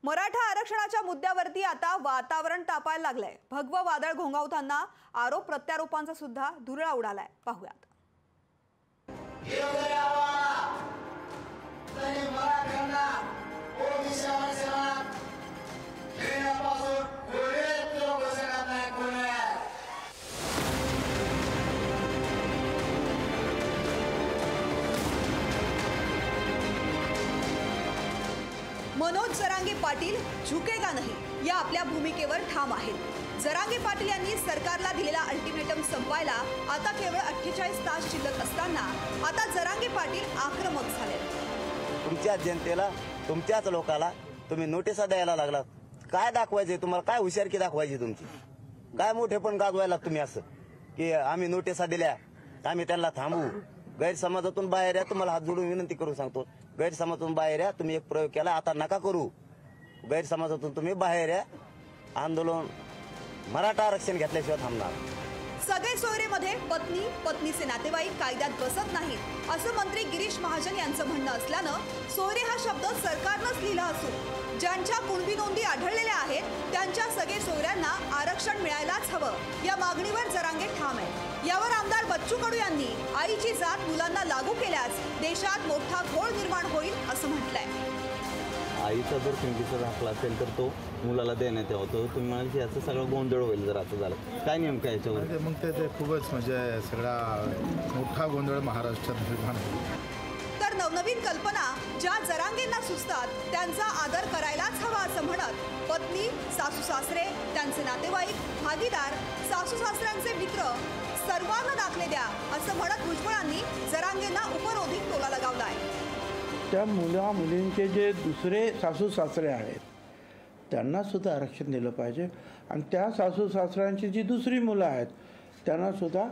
मराठा आरक्षणाच्या मुद्द्यावरती आता वातावरण तापायला लागलंय। भगवं वादळ घोंगावताना आरोप प्रत्यारोपांचा सुद्धा धुरळा उडालाय। पाहूयात। मनोज जरांगे पाटील झुकेगा नहीं या आपल्या भूमिकेवर ठाम आहेत। जरांगे पाटील यांनी सरकारला दिलेला अल्टिमेटम संपवायला आता केवळ 48 तास शिल्लक असताना आता जरांगे पाटील आक्रमक झाले। तुमच्या जनतेला, तुमच्याच लोकांना तुम्ही नोटिसा द्यायला लागलात। काय दाखवायचे तुम्हाला? काय हुशारकी दाखवायची तुमची? काय मोठे पण गाजवायला तुम्ही असं की आम्ही नोटिसा दिल्या, आम्ही त्यांना थांबवू? गैरसमजातून बाहेर या। तुम्हाला हात जोडून विनंती करू सांगतो, गैरसमजातून बाहेर या। तुम्ही एक प्रयोग केला, आता नका करू। गैरसमजातून तुम्ही बाहेर या। आंदोलन मराठा आरक्षण घेतल्याशिवाय थांबणार। सगळे सोयरेमध्ये पत्नी, पत्नीचे नातेवाईक कायद्यात बसत नाहीत असं मंत्री गिरीश महाजन यांचं म्हणणं असल्यानं सोयरे हा शब्द सरकारनंच लिहिला असून ज्यांच्या कुणबी नोंदी आढळलेल्या आहेत त्यांच्या सगळे सोयऱ्यांना आरक्षण मिळायलाच हवं या मागणीवर जरांगे ठाम आहे। यावर आमदार बच्चू कडू यांनी आईची जात मुलांना लागू केल्यास देशात मोठा घोळ निर्माण होईल असं म्हटलंय। आईचा जर किमतीचा दाखला असेल तर तो मुलाला देण्यात यावा। तो तुम्ही म्हणाल याचं सगळं गोंधळ होईल जर असं झालं। काय नेमकं याच्यावर? मग ते खूपच म्हणजे सगळा मोठा गोंधळ महाराष्ट्रात निर्माण होईल। तर नवनवीन कल्पना ज्या जरांगेंना सुचतात त्यांचा आदर करायलाच हवा असं म्हणत पत्नी, सासू सासरे, त्यांचे नातेवाईक, भागीदार, सासू सासऱ्यांचे मित्र सर्वांना दाखले द्या असं म्हणत भुजबळांनी जरांगेंना उपरोधिक टोला लगावलाय। त्या मुलींचे जे दुसरे सासू सासरे आहेत त्यांना सुद्धा आरक्षण दिलं पाहिजे आणि त्या सासू सासऱ्यांची जी दुसरी मुलं आहेत त्यांना सुद्धा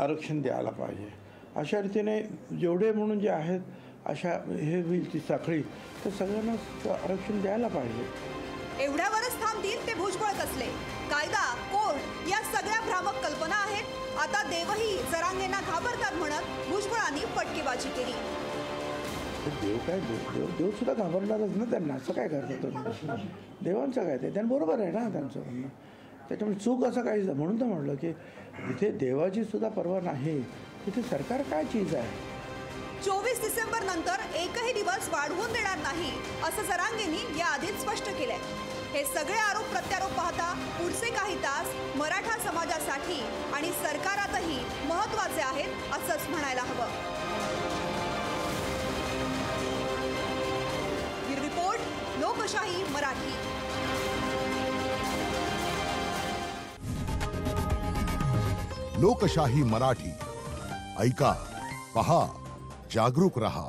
आरक्षण द्यायला पाहिजे। अशा रीतीने जेवढे म्हणून जे आहेत अशा हे होईल ती साखळी, तर सगळ्यांना आरक्षण द्यायला पाहिजे। एवढ्यावरच थांबतील ते भुजबळ कसले? कायदा, कोर्ट या सगळ्या भ्रामक कल्पना आहेत। आता देवही जरांगेंना घाबरतात म्हणत भुजबळांनी फटकेबाजी केली। देव काय देव सुद्धा घाबरणारच ना त्यांना। असं काय करतात तुम्ही? देवांचं काय ते त्यांना बरोबर आहे ना त्यांचं म्हणणं। त्याच्यामुळे चूक असं काही म्हणून तर म्हणलं की इथे देवाची सुद्धा पर्वा नाही, तिथे सरकार काय चीज आहे। 24 डिसेंबर नंतर एकही दिवस वाढवून देणार नाही असं जरांगेंनी याआधीच स्पष्ट केलंय। हे सगळे आरोप प्रत्यारोप पाहता पुढचे काही तास मराठा समाजासाठी आणि सरकारातही महत्त्वाचे आहेत असंच म्हणायला हवं। रिपोर्ट लोकशाही मराठी। लोकशाही मराठी ऐका, पहा, जागरूक रहा।